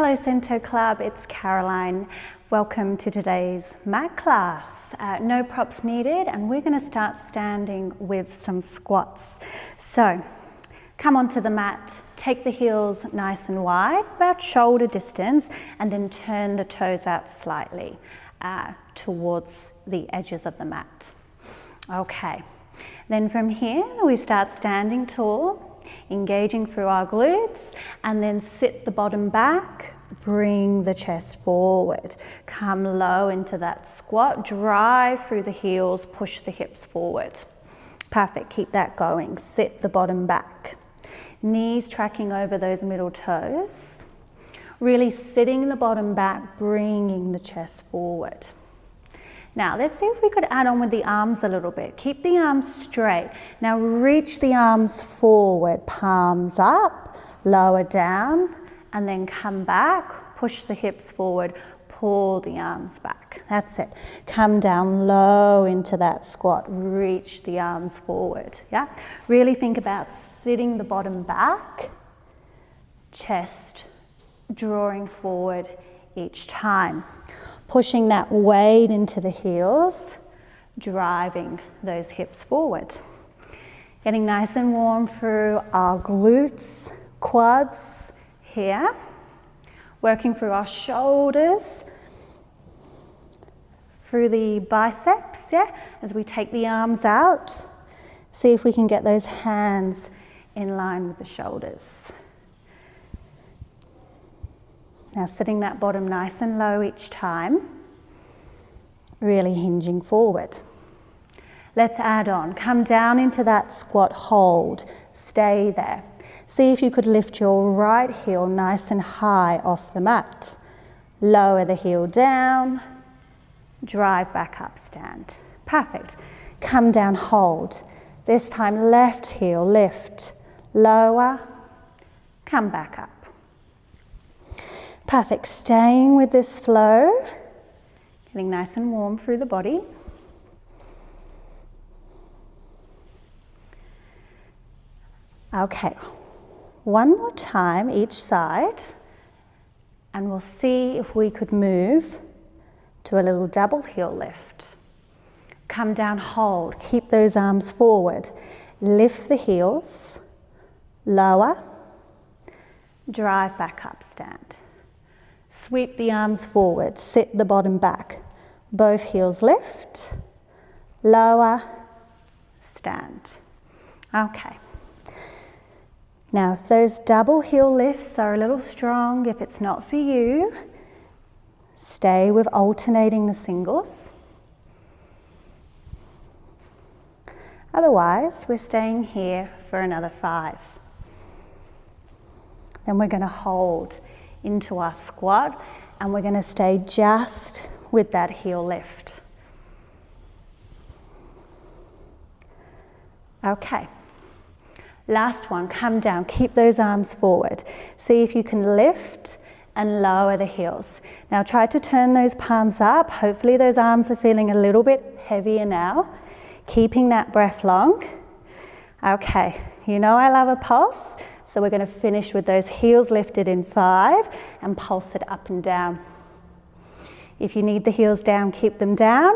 Hello Sento Club, it's Caroline. Welcome to today's mat class. No props needed, and we're going to start standing with some squats. So come onto the mat, take the heels nice and wide, about shoulder distance, and then turn the toes out slightly towards the edges of the mat. Okay, then from here we start standing tall, engaging through our glutes, and then sit the bottom back, bring the chest forward, come low into that squat, drive through the heels, push the hips forward. Perfect, keep that going. Sit the bottom back, knees tracking over those middle toes, really sitting the bottom back, bringing the chest forward. Now let's see if we could add on with the arms a little bit. Keep the arms straight. Now reach the arms forward, palms up, lower down, and then come back, push the hips forward, pull the arms back. That's it. Come down low into that squat, reach the arms forward. Yeah? Really think about sitting the bottom back, chest drawing forward each time. Pushing that weight into the heels, driving those hips forward. Getting nice and warm through our glutes, quads here. Working through our shoulders, through the biceps, yeah, as we take the arms out. See if we can get those hands in line with the shoulders. Now sitting that bottom nice and low each time, really hinging forward. Let's add on, come down into that squat hold, stay there. See if you could lift your right heel nice and high off the mat. Lower the heel down, drive back up, stand. Perfect. Come down, hold. This time left heel, lift, lower, come back up. Perfect, staying with this flow, getting nice and warm through the body. Okay, one more time each side, and we'll see if we could move to a little double heel lift. Come down, hold, keep those arms forward, lift the heels, lower, drive back up, stand. Sweep the arms forward, sit the bottom back. Both heels lift, lower, stand. Okay. Now, if those double heel lifts are a little strong, if it's not for you, stay with alternating the singles. Otherwise, we're staying here for another 5. Then we're going to hold into our squat, and we're going to stay just with that heel lift. Okay, last one, come down, keep those arms forward. See if you can lift and lower the heels. Now try to turn those palms up. Hopefully those arms are feeling a little bit heavier now. Keeping that breath long. Okay, you know I love a pulse. So we're going to finish with those heels lifted in 5 and pulse it up and down. If you need the heels down, keep them down.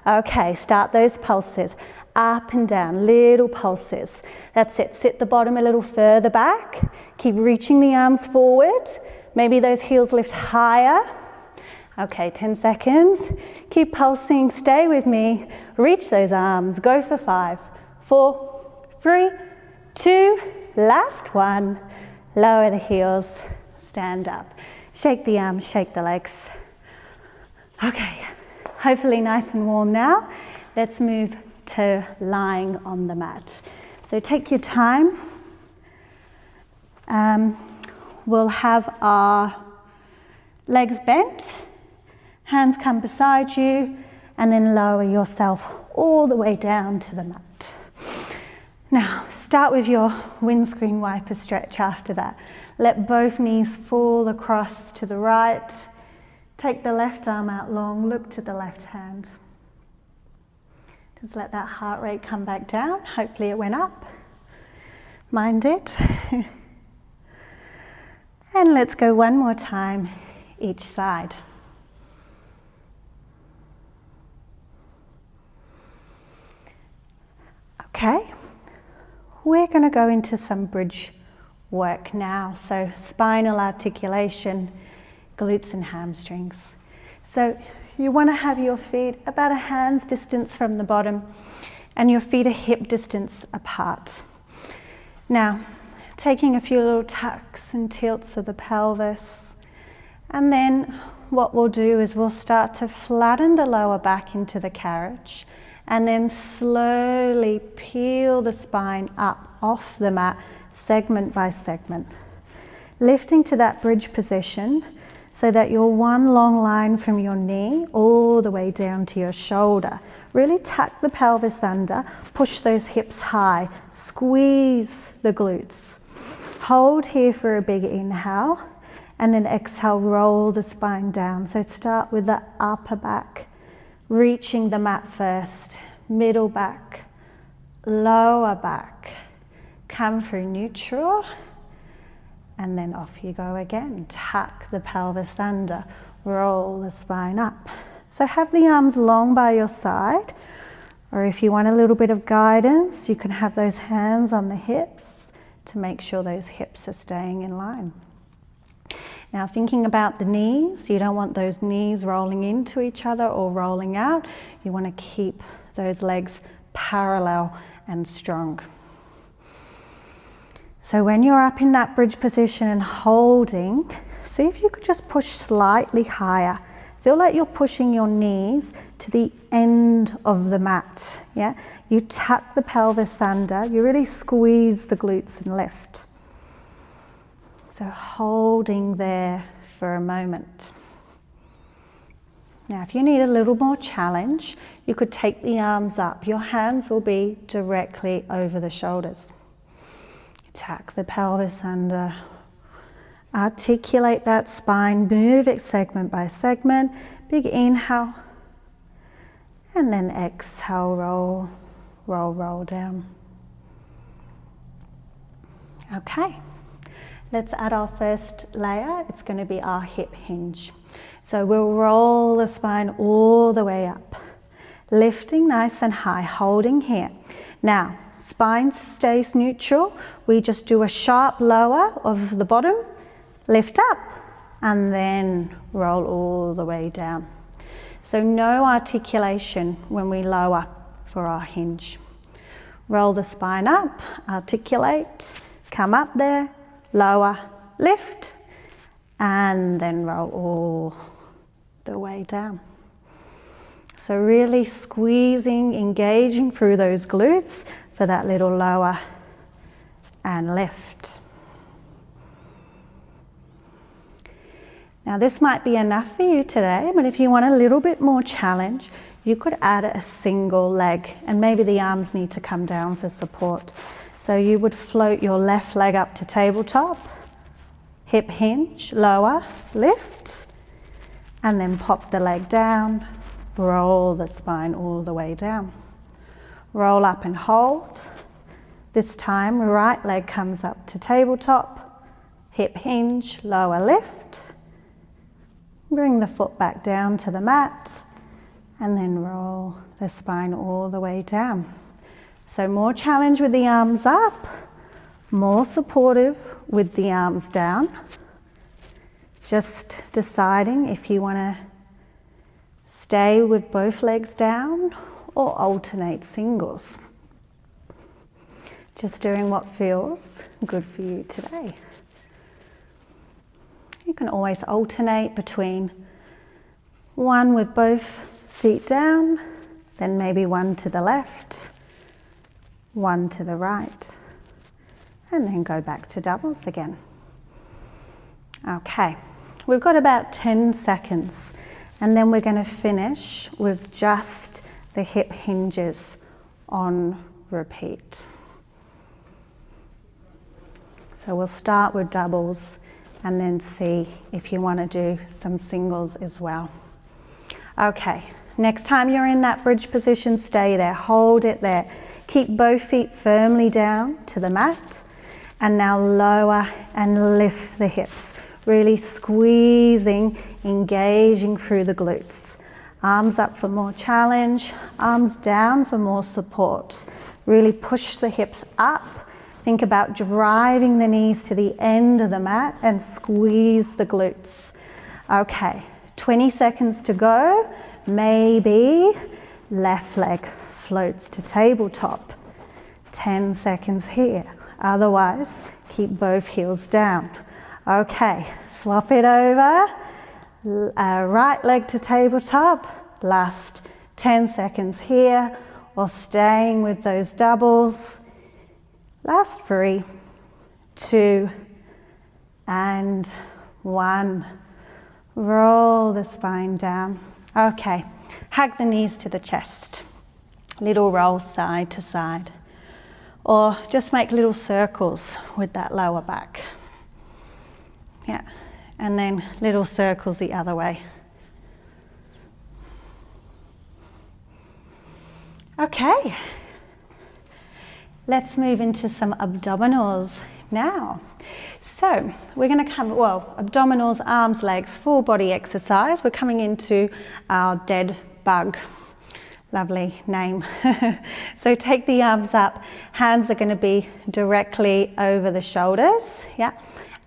Okay, start those pulses. Up and down, little pulses. That's it. Sit the bottom a little further back. Keep reaching the arms forward. Maybe those heels lift higher. Okay, 10 seconds. Keep pulsing. Stay with me. Reach those arms. Go for 5, 4, 3, 2, last one. Lower the heels, stand up. Shake the arms, shake the legs. Okay, hopefully nice and warm now. Let's move to lying on the mat. So take your time. We'll have our legs bent, hands come beside you, and then lower yourself all the way down to the mat. Now, start with your windscreen wiper stretch after that. Let both knees fall across to the right. Take the left arm out long, look to the left hand. Just let that heart rate come back down. Hopefully it went up. Mine did. And let's go one more time each side. Okay, we're going to go into some bridge work now. So spinal articulation, glutes and hamstrings. So you want to have your feet about a hand's distance from the bottom and your feet a hip distance apart. Now, taking a few little tucks and tilts of the pelvis, and then what we'll do is we'll start to flatten the lower back into the carriage and then slowly peel the spine up off the mat, segment by segment, lifting to that bridge position so that you're one long line from your knee all the way down to your shoulder. Really tuck the pelvis under, push those hips high, squeeze the glutes. Hold here for a big inhale, and then exhale, roll the spine down. So start with the upper back, reaching the mat first, middle back, lower back. Come through neutral, and then off you go again. Tuck the pelvis under, roll the spine up. So have the arms long by your side, or if you want a little bit of guidance, you can have those hands on the hips to make sure those hips are staying in line. Now thinking about the knees, you don't want those knees rolling into each other or rolling out. You want to keep those legs parallel and strong. So when you're up in that bridge position and holding, see if you could just push slightly higher. Feel like you're pushing your knees to the end of the mat. Yeah? You tuck the pelvis under, you really squeeze the glutes and lift. So holding there for a moment. Now if you need a little more challenge, you could take the arms up. Your hands will be directly over the shoulders. Tuck the pelvis under. Articulate that spine, move it segment by segment. Big inhale. And then exhale, roll, roll, roll down. Okay. Let's add our first layer. It's going to be our hip hinge. So we'll roll the spine all the way up, lifting nice and high, holding here. Now, spine stays neutral. We just do a sharp lower of the bottom, lift up, and then roll all the way down. So no articulation when we lower for our hinge. Roll the spine up, articulate, come up there, lower, lift, and then roll all the way down. So really squeezing, engaging through those glutes for that little lower and lift. Now this might be enough for you today, but if you want a little bit more challenge, you could add a single leg, and maybe the arms need to come down for support. So you would float your left leg up to tabletop, hip hinge, lower, lift, and then pop the leg down, roll the spine all the way down. Roll up and hold. This time, right leg comes up to tabletop, hip hinge, lower, lift. Bring the foot back down to the mat, and then roll the spine all the way down. So more challenge with the arms up, more supportive with the arms down. Just deciding if you want to stay with both legs down or alternate singles. Just doing what feels good for you today. You can always alternate between one with both feet down, then maybe one to the left, one to the right, and then go back to doubles again. Okay, we've got about 10 seconds, and then we're going to finish with just the hip hinges on repeat. So we'll start with doubles and then see if you want to do some singles as well. Okay, next time you're in that bridge position, stay there, hold it there. Keep both feet firmly down to the mat, and now lower and lift the hips. Really squeezing, engaging through the glutes. Arms up for more challenge, arms down for more support. Really push the hips up. Think about driving the knees to the end of the mat and squeeze the glutes. Okay, 20 seconds to go. Maybe left leg floats to tabletop. 10 seconds here. Otherwise, keep both heels down. Okay, swap it over. Right leg to tabletop. Last 10 seconds here, or staying with those doubles. Last 3, 2, and 1. Roll the spine down. Okay, hug the knees to the chest. Little roll side to side. Or just make little circles with that lower back. Yeah, and then little circles the other way. Okay, let's move into some abdominals now. So we're going to come, abdominals, arms, legs, full body exercise. We're coming into our dead bug. Lovely name. So take the arms up, hands are going to be directly over the shoulders, yeah,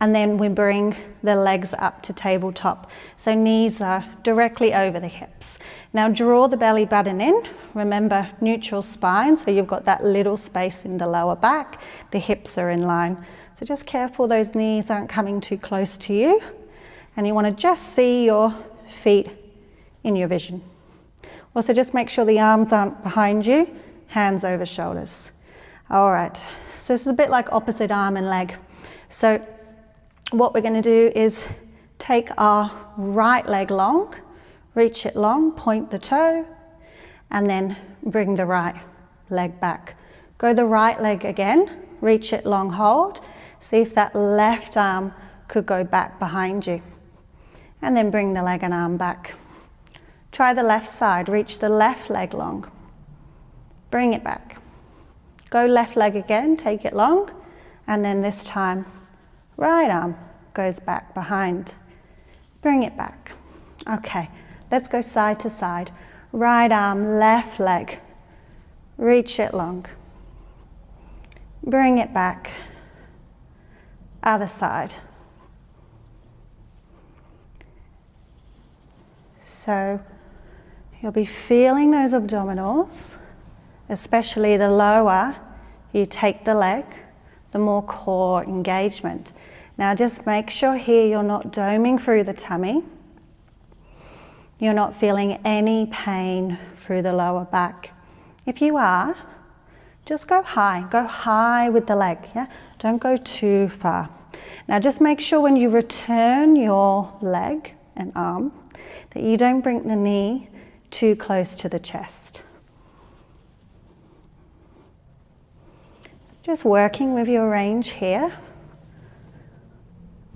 and then we bring the legs up to tabletop. So knees are directly over the hips. Now draw the belly button in, remember neutral spine, so you've got that little space in the lower back, the hips are in line. So just careful those knees aren't coming too close to you, and you want to just see your feet in your vision. Also just make sure the arms aren't behind you, hands over shoulders. All right, so this is a bit like opposite arm and leg. So what we're going to do is take our right leg long, reach it long, point the toe, and then bring the right leg back. Go the right leg again, reach it long, hold. See if that left arm could go back behind you. And then bring the leg and arm back. Try the left side, reach the left leg long. Bring it back. Go left leg again, take it long, and then this time, right arm goes back behind. Bring it back. Okay, let's go side to side. Right arm, left leg. Reach it long. Bring it back. Other side. So you'll be feeling those abdominals, especially the lower you take the leg, the more core engagement. Now just make sure here you're not doming through the tummy. You're not feeling any pain through the lower back. If you are, just go high with the leg, yeah? Don't go too far. Now just make sure when you return your leg and arm that you don't bring the knee too close to the chest. Just working with your range here.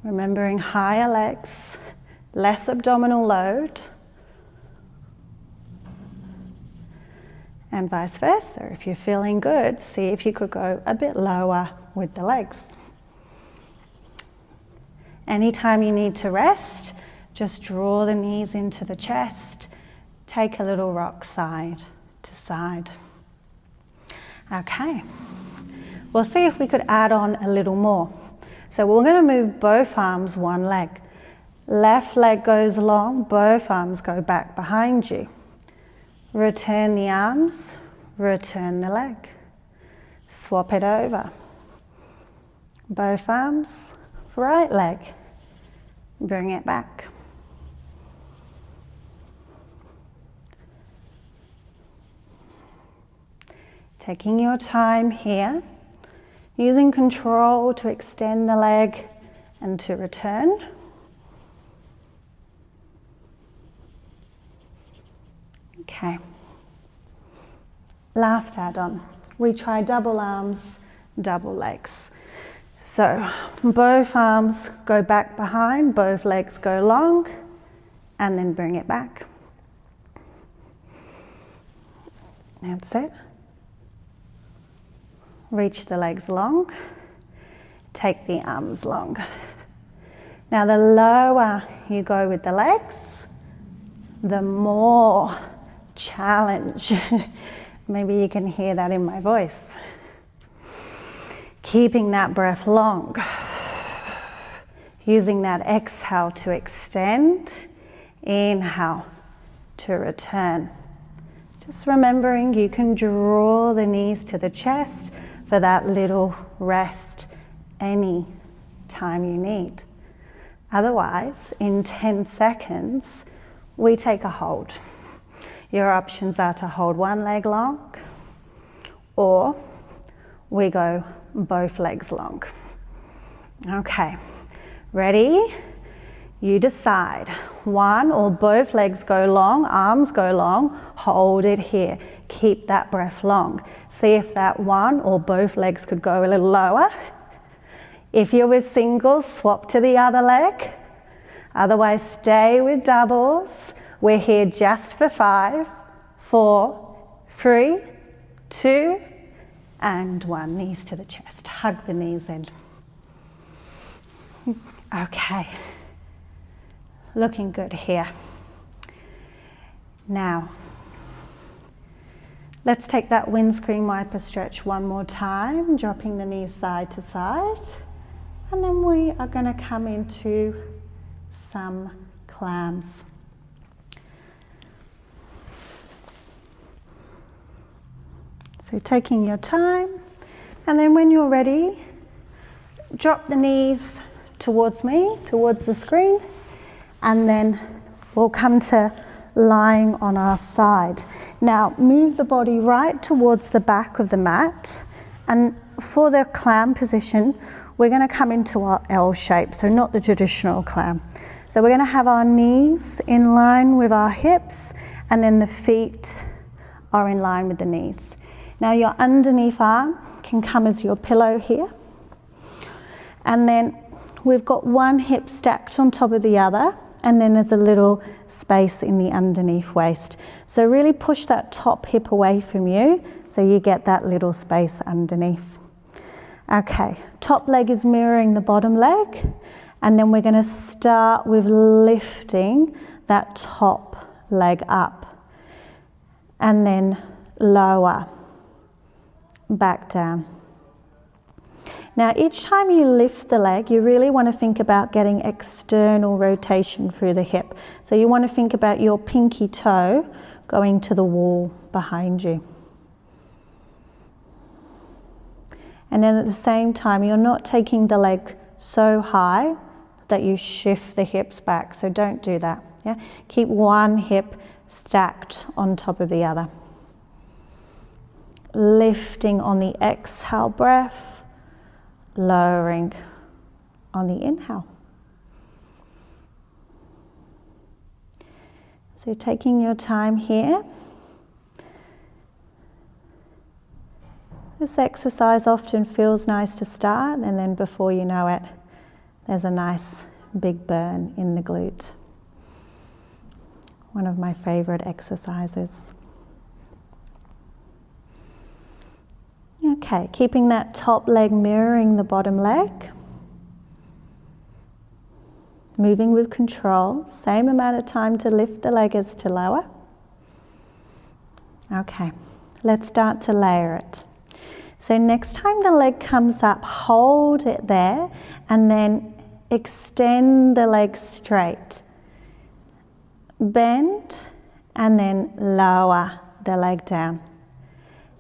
Remembering higher legs, less abdominal load. And vice versa. If you're feeling good, see if you could go a bit lower with the legs. Anytime you need to rest, just draw the knees into the chest. Take a little rock side to side. Okay. We'll see if we could add on a little more. So we're going to move both arms one leg. Left leg goes long, both arms go back behind you. Return the arms, return the leg. Swap it over. Both arms, right leg. Bring it back. Taking your time here, using control to extend the leg and to return. Okay. Last add-on. We try double arms, double legs. So both arms go back behind, both legs go long, and then bring it back. That's it. Reach the legs long, take the arms long. Now the lower you go with the legs, the more challenge. Maybe you can hear that in my voice. Keeping that breath long. Using that exhale to extend. Inhale to return. Just remembering you can draw the knees to the chest for that little rest any time you need. Otherwise, in 10 seconds, we take a hold. Your options are to hold one leg long, or we go both legs long. Okay, ready? You decide. One or both legs go long, arms go long, hold it here. Keep that breath long. See if that one or both legs could go a little lower. If you're with singles, swap to the other leg. Otherwise, stay with doubles. We're here just for 5, 4, 3, 2, and 1. Knees to the chest. Hug the knees in. Okay. Looking good here. Now, let's take that windscreen wiper stretch one more time, dropping the knees side to side. And then we are going to come into some clams. So taking your time, and then when you're ready, drop the knees towards me, towards the screen, and then we'll come to lying on our side. Now move the body right towards the back of the mat, and for the clam position, we're going to come into our L shape, so not the traditional clam. So we're going to have our knees in line with our hips, and then the feet are in line with the knees. Now your underneath arm can come as your pillow here. And then we've got one hip stacked on top of the other, and then there's a little space in the underneath waist. So really push that top hip away from you so you get that little space underneath. Okay, top leg is mirroring the bottom leg, and then we're going to start with lifting that top leg up, and then lower, back down. Now each time you lift the leg, you really want to think about getting external rotation through the hip. So you want to think about your pinky toe going to the wall behind you. And then at the same time, you're not taking the leg so high that you shift the hips back. So don't do that. Yeah? Keep one hip stacked on top of the other. Lifting on the exhale breath, lowering on the inhale. So taking your time here. This exercise often feels nice to start, and then before you know it, there's a nice big burn in the glute. One of my favorite exercises. Okay, keeping that top leg mirroring the bottom leg. Moving with control, same amount of time to lift the leg as to lower. Okay, let's start to layer it. So next time the leg comes up, hold it there, and then extend the leg straight. Bend, and then lower the leg down.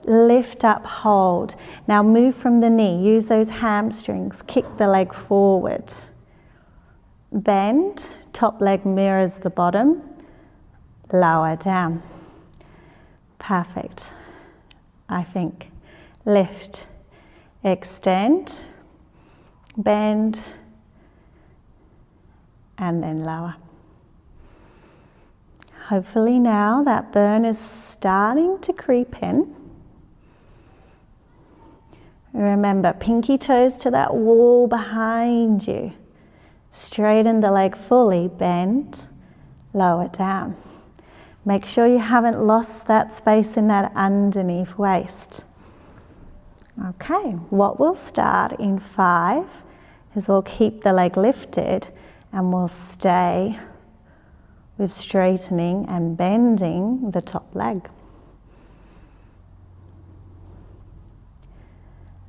Lift up, hold. Now move from the knee, use those hamstrings, kick the leg forward. Bend, top leg mirrors the bottom, lower down. Perfect, I think. Lift, extend, bend, and then lower. Hopefully now that burn is starting to creep in. Remember, pinky toes to that wall behind you. Straighten the leg fully, bend, lower down. Make sure you haven't lost that space in that underneath waist. Okay, what we'll start in 5 is we'll keep the leg lifted, and we'll stay with straightening and bending the top leg.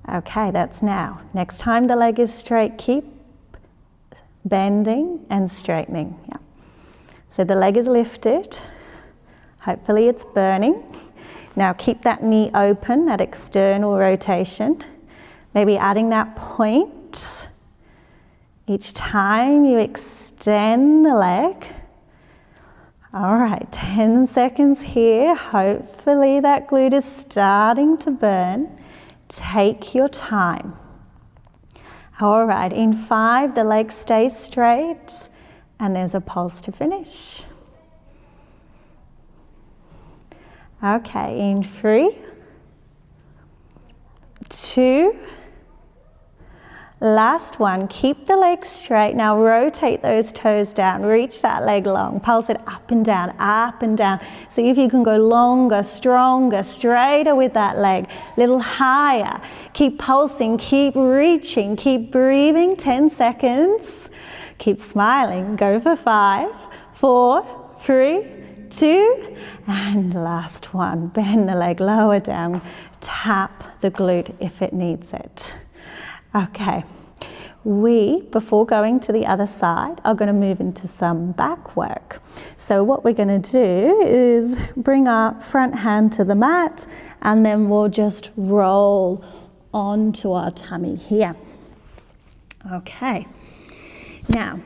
Okay, that's now. Next time the leg is straight, keep bending and straightening. Yeah. So the leg is lifted. Hopefully it's burning. Now keep that knee open, that external rotation. Maybe adding that point each time you extend the leg. All right, 10 seconds here. Hopefully that glute is starting to burn. Take your time. All right, in 5, the leg stays straight and there's a pulse to finish. Okay, in 3, 2, last one. Keep the legs straight. Now rotate those toes down. Reach that leg long. Pulse it up and down, up and down. See if you can go longer, stronger, straighter with that leg. Little higher. Keep pulsing, keep reaching, keep breathing. 10 seconds. Keep smiling. Go for 5, 4, 3, 2, and last one. Bend the leg lower down. Tap the glute if it needs it. Okay, before going to the other side, are going to move into some back work. So what we're going to do is bring our front hand to the mat and then we'll just roll onto our tummy here. Okay, now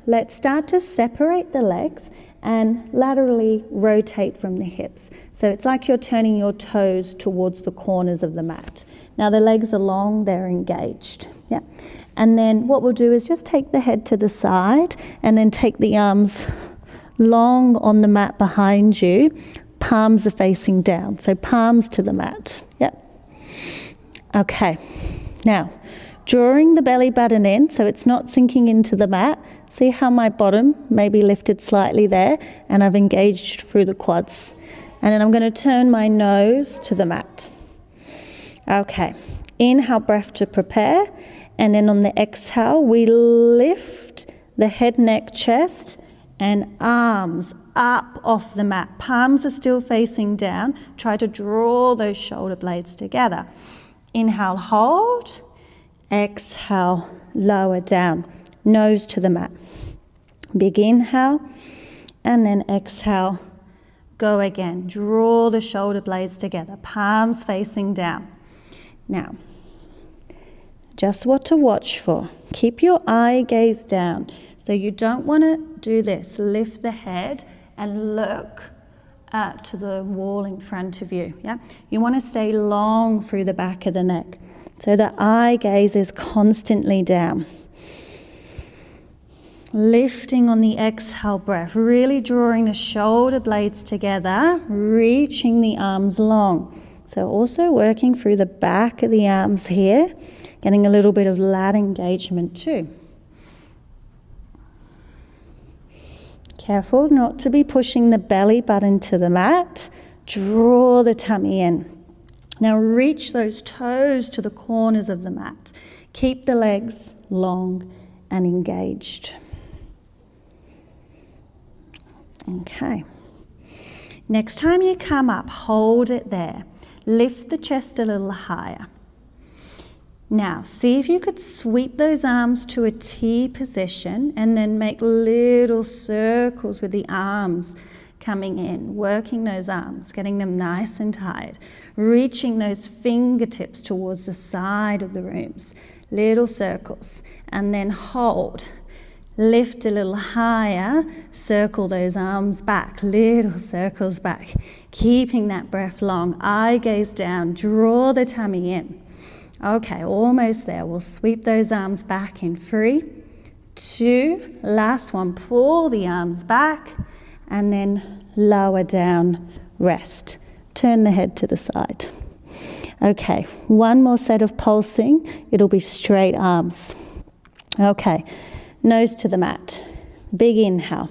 let's start to separate the legs and laterally rotate from the hips. So it's like you're turning your toes towards the corners of the mat. Now the legs are long, they're engaged. Yeah. And then what we'll do is just take the head to the side and then take the arms long on the mat behind you. Palms are facing down, so palms to the mat. Yeah. Okay. Now, drawing the belly button in so it's not sinking into the mat. See how my bottom may be lifted slightly there and I've engaged through the quads. And then I'm going to turn my nose to the mat. Okay, inhale, breath to prepare. And then on the exhale, we lift the head, neck, chest and arms up off the mat. Palms are still facing down. Try to draw those shoulder blades together. Inhale, hold. Exhale, lower down. Nose to the mat. Big inhale and then exhale. Go again. Draw the shoulder blades together. Palms facing down. Now, just what to watch for. Keep your eye gaze down. So you don't want to do this. Lift the head and look to the wall in front of you. Yeah? You want to stay long through the back of the neck. So the eye gaze is constantly down. Lifting on the exhale breath, really drawing the shoulder blades together, reaching the arms long. So also working through the back of the arms here, getting a little bit of lat engagement too. Careful not to be pushing the belly button to the mat. Draw the tummy in. Now reach those toes to the corners of the mat. Keep the legs long and engaged. Okay. Next time you come up, hold it there. Lift the chest a little higher. Now, see if you could sweep those arms to a T position and then make little circles with the arms coming in, working those arms, getting them nice and tight, reaching those fingertips towards the side of the rooms, little circles, and then hold. Lift a little higher, circle those arms back, little circles back, keeping that breath long, eye gaze down, draw the tummy in. Okay, almost there. We'll sweep those arms back in 3, 2, last one, pull the arms back, and then lower down, rest. Turn the head to the side. Okay, one more set of pulsing, it'll be straight arms. Okay. Nose to the mat. Big inhale.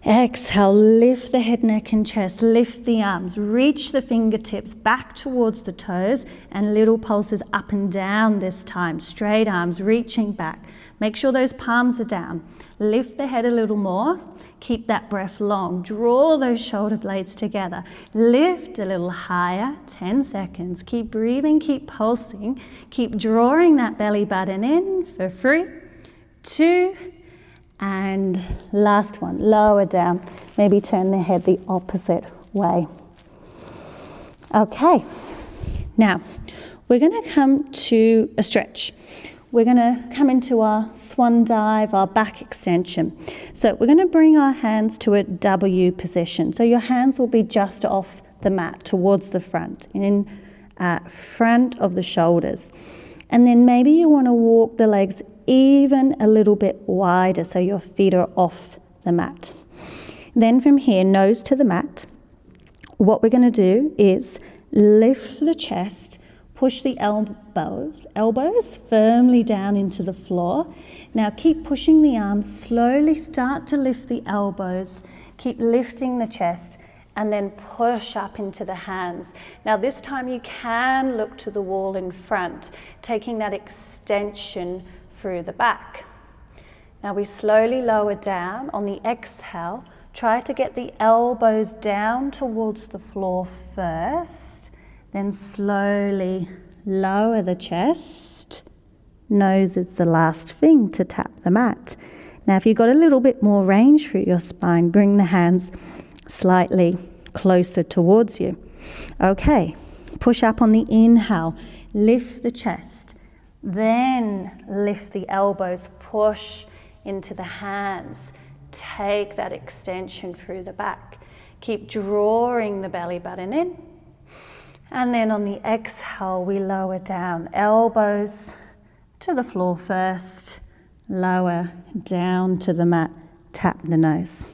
Exhale, lift the head, neck and chest, lift the arms, reach the fingertips back towards the toes and little pulses up and down this time. Straight arms, reaching back. Make sure those palms are down. Lift the head a little more. Keep that breath long. Draw those shoulder blades together. Lift a little higher, 10 seconds. Keep breathing, keep pulsing. Keep drawing that belly button in for 3, 2, and last one, lower down. Maybe turn the head the opposite way. Okay, now we're going to come to a stretch. We're going to come into our swan dive, our back extension. So we're going to bring our hands to a W position. So your hands will be just off the mat towards the front, in front of the shoulders. And then maybe you want to walk the legs even a little bit wider so your feet are off the mat. Then from here, nose to the mat. What we're going to do is lift the chest, push the elbows firmly down into the floor. Now keep pushing the arms, slowly start to lift the elbows, keep lifting the chest, and then push up into the hands. Now this time you can look to the wall in front, taking that extension through the back. Now we slowly lower down. On the exhale, try to get the elbows down towards the floor first, then slowly lower the chest. Nose is the last thing to tap the mat. Now if you've got a little bit more range through your spine, bring the hands slightly closer towards you. Okay, push up on the inhale, lift the chest. Then lift the elbows, push into the hands. Take that extension through the back. Keep drawing the belly button in. And then on the exhale, we lower down. Elbows to the floor first. Lower down to the mat. Tap the nose.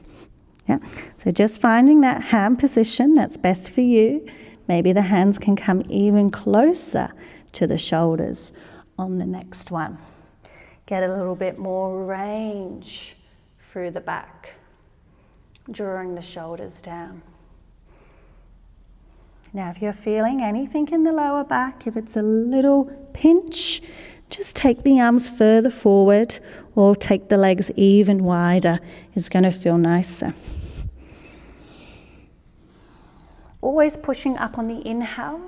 Yeah. So just finding that hand position that's best for you. Maybe the hands can come even closer to the shoulders on the next one. Get a little bit more range through the back, drawing the shoulders down. Now if you're feeling anything in the lower back, if it's a little pinch, just take the arms further forward or take the legs even wider. It's going to feel nicer. Always pushing up on the inhale,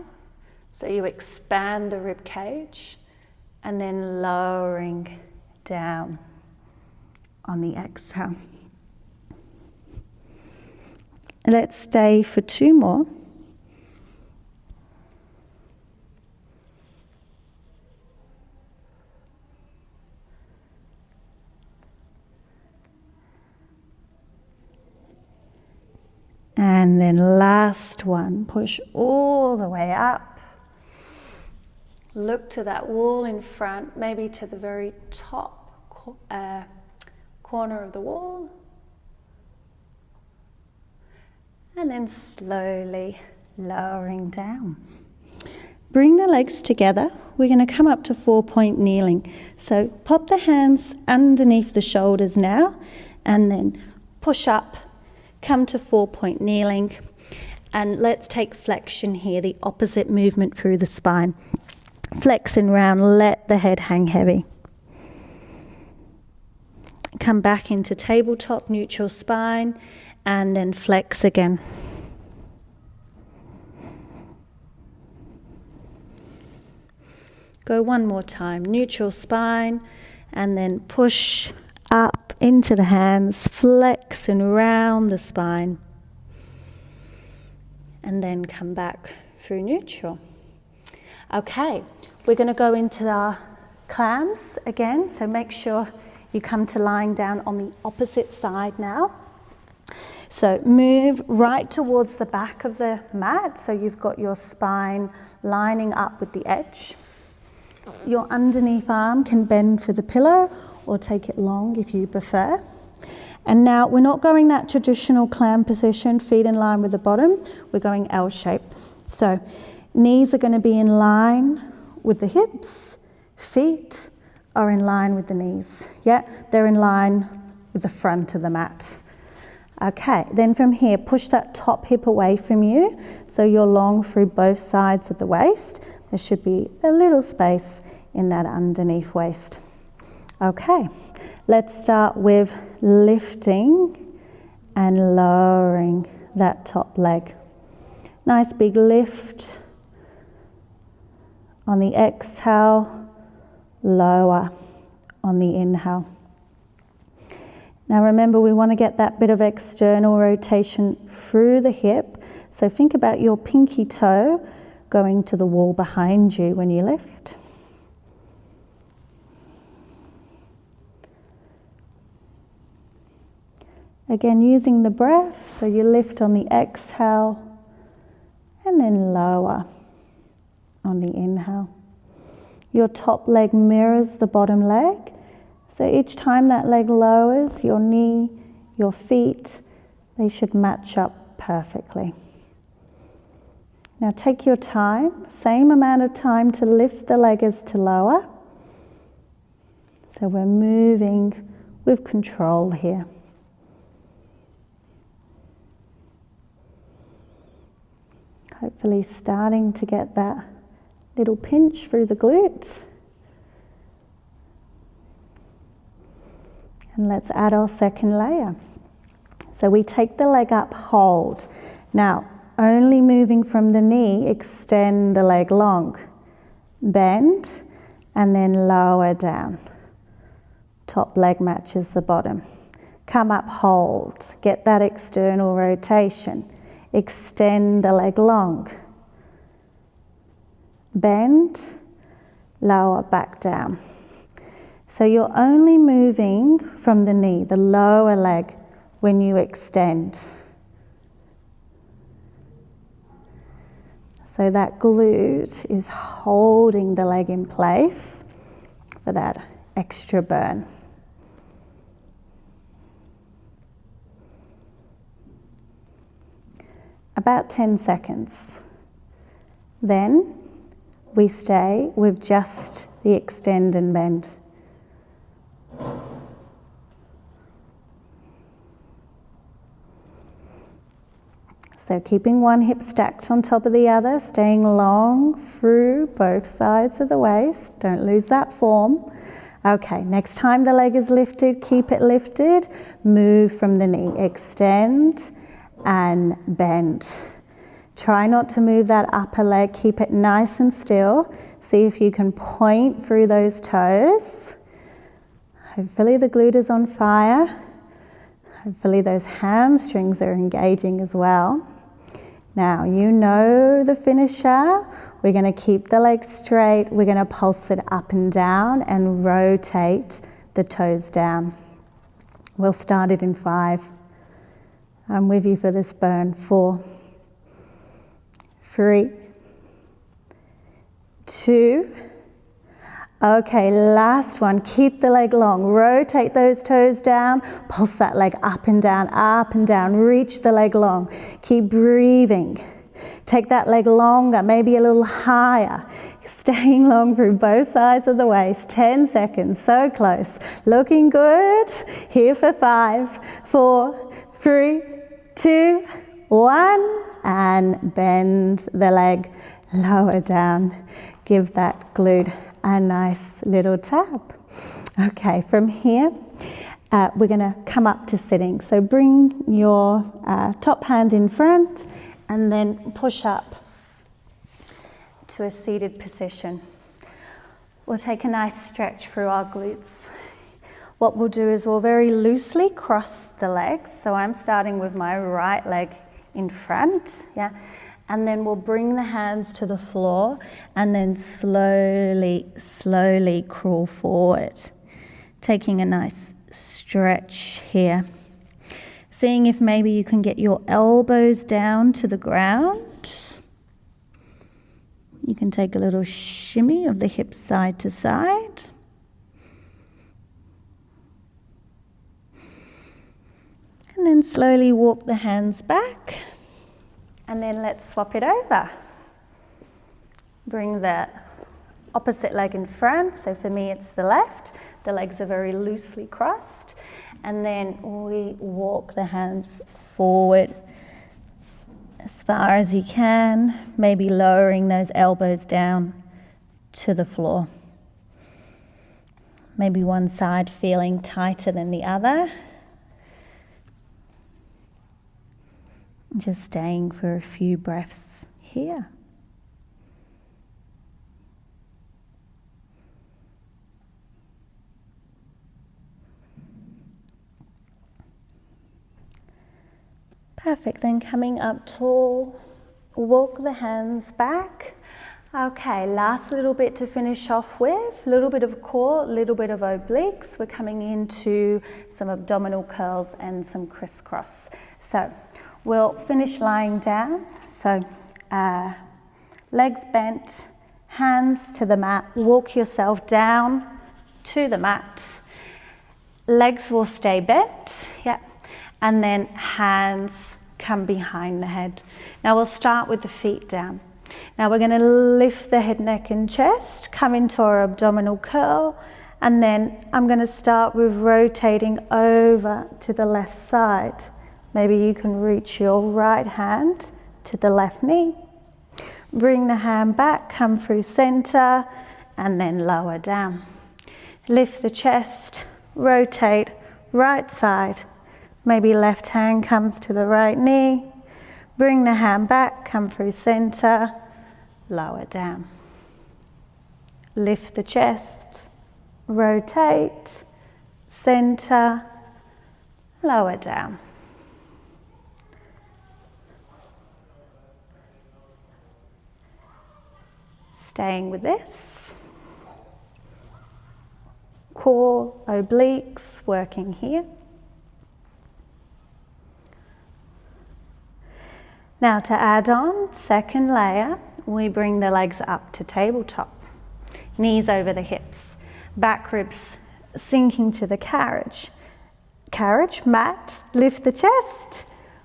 so you expand the rib cage. And then lowering down on the exhale. Let's stay for 2 more. And then last one, push all the way up. Look to that wall in front, maybe to the very top corner of the wall. And then slowly lowering down. Bring the legs together. We're going to come up to 4-point kneeling. So pop the hands underneath the shoulders now, and then push up, come to 4-point kneeling. And let's take flexion here, the opposite movement through the spine. Flexing round, let the head hang heavy. Come back into tabletop, neutral spine, and then flex again. Go one more time, neutral spine, and then push up into the hands, flex and round the spine. And then come back through neutral. Okay, we're going to go into our clams again, so make sure you come to lying down on the opposite side now. So move right towards the back of the mat, so you've got your spine lining up with the edge. Your underneath arm can bend for the pillow or take it long if you prefer. And now we're not going that traditional clam position, feet in line with the bottom, we're going L shape. So knees are going to be in line with the hips, feet are in line with the knees. Yeah, they're in line with the front of the mat. Okay, then from here, push that top hip away from you so you're long through both sides of the waist. There should be a little space in that underneath waist. Okay, let's start with lifting and lowering that top leg. Nice big lift. On the exhale, lower on the inhale. Now remember, we want to get that bit of external rotation through the hip. So think about your pinky toe going to the wall behind you when you lift. Again, using the breath, so you lift on the exhale and then lower on the inhale. Your top leg mirrors the bottom leg. So each time that leg lowers, your knee, your feet, they should match up perfectly. Now take your time, same amount of time to lift the leg as to lower. So we're moving with control here. Hopefully starting to get that little pinch through the glute. And let's add our second layer. So we take the leg up, hold. Now, only moving from the knee, extend the leg long. Bend, and then lower down. Top leg matches the bottom. Come up, hold. Get that external rotation. Extend the leg long. Bend, lower back down. So you're only moving from the knee, the lower leg, when you extend. So that glute is holding the leg in place for that extra burn. About 10 seconds. Then we stay with just the extend and bend. So keeping one hip stacked on top of the other, staying long through both sides of the waist. Don't lose that form. Okay, next time the leg is lifted, keep it lifted. Move from the knee. Extend and bend. Try not to move that upper leg. Keep it nice and still. See if you can point through those toes. Hopefully the glute is on fire. Hopefully those hamstrings are engaging as well. Now, you know the finisher. We're going to keep the leg straight. We're going to pulse it up and down and rotate the toes down. We'll start it in 5. I'm with you for this burn. 4, 3, 2. Okay, last one. Keep the leg long. Rotate those toes down. Pulse that leg up and down, up and down. Reach the leg long. Keep breathing. Take that leg longer, maybe a little higher. Staying long through both sides of the waist. 10 seconds, so close. Looking good. Here for 5, 4, 3, 2, 1. And bend the leg lower down. Give that glute a nice little tap. Okay, from here, we're going to come up to sitting. So bring your top hand in front and then push up to a seated position. We'll take a nice stretch through our glutes. What we'll do is we'll very loosely cross the legs. So I'm starting with my right leg in front, yeah? And then we'll bring the hands to the floor and then slowly, slowly crawl forward. Taking a nice stretch here. Seeing if maybe you can get your elbows down to the ground. You can take a little shimmy of the hips side to side. And then slowly walk the hands back. And then let's swap it over. Bring the opposite leg in front. So for me, it's the left. The legs are very loosely crossed. and then we walk the hands forward as far as you can, maybe lowering those elbows down to the floor. Maybe one side feeling tighter than the other. Just staying for a few breaths here. Perfect, then coming up tall, walk the hands back. Okay, last little bit to finish off with, a little bit of core, a little bit of obliques. We're coming into some abdominal curls and some crisscross. So we'll finish lying down. So legs bent, hands to the mat, walk yourself down to the mat. Legs will stay bent, yeah. And then hands come behind the head. Now we'll start with the feet down. Now we're going to lift the head, neck and chest, come into our abdominal curl, and then I'm going to start with rotating over to the left side. Maybe you can reach your right hand to the left knee. Bring the hand back, come through center, and then lower down. Lift the chest, rotate right side. Maybe left hand comes to the right knee. Bring the hand back, come through center, lower down. Lift the chest, rotate, center, lower down. Staying with this. Core, obliques, working here. Now to add on, second layer, we bring the legs up to tabletop. Knees over the hips, back ribs sinking to the carriage. Carriage, mat, lift the chest,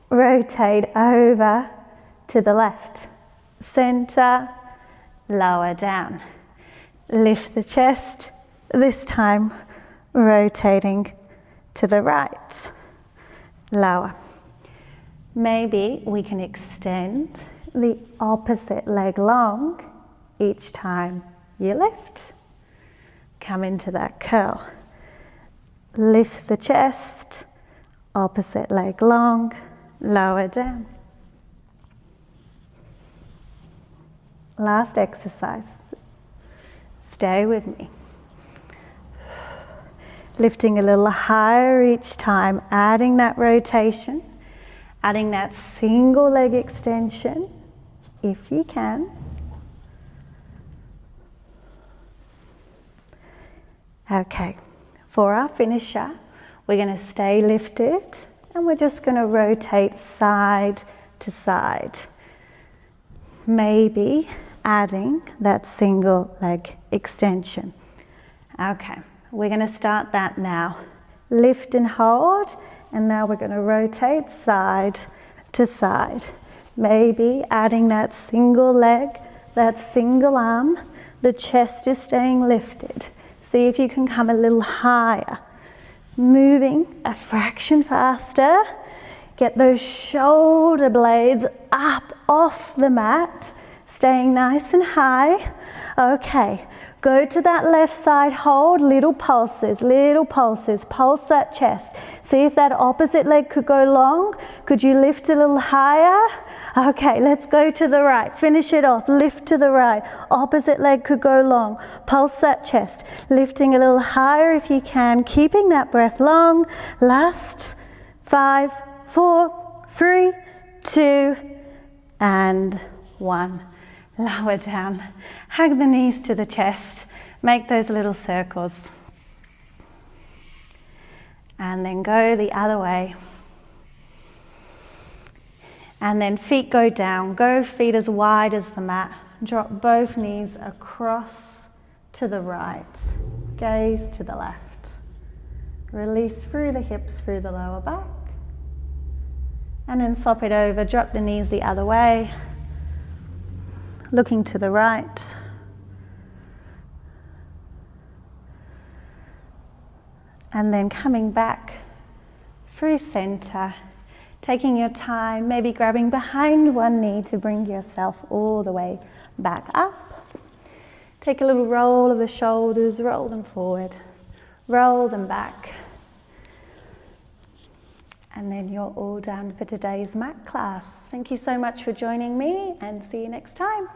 rotate over to the left. Center, lower down. Lift the chest, this time rotating to the right. Lower. Maybe we can extend the opposite leg long each time you lift. Come into that curl. Lift the chest, opposite leg long, lower down. Last exercise. Stay with me. Lifting a little higher each time, adding that rotation. Adding that single leg extension, if you can. Okay, for our finisher, we're going to stay lifted and we're just going to rotate side to side. Maybe adding that single leg extension. Okay, we're going to start that now. Lift and hold. And now we're going to rotate side to side. Maybe adding that single leg, that single arm. The chest is staying lifted. See if you can come a little higher. Moving a fraction faster. Get those shoulder blades up off the mat. Staying nice and high. Okay. Go to that left side, hold, little pulses, pulse that chest. See if that opposite leg could go long. Could you lift a little higher? Okay, let's go to the right. Finish it off, lift to the right. Opposite leg could go long. Pulse that chest, lifting a little higher if you can, keeping that breath long. Last, 5, 4, 3, 2, and 1. Lower down, hug the knees to the chest, make those little circles. And then go the other way. And then feet go down, go feet as wide as the mat. Drop both knees across to the right, gaze to the left. Release through the hips, through the lower back. And then swap it over, drop the knees the other way. Looking to the right. And then coming back through center, taking your time, maybe grabbing behind one knee to bring yourself all the way back up. Take a little roll of the shoulders, roll them forward, roll them back. And then you're all done for today's mat class. Thank you so much for joining me, and see you next time.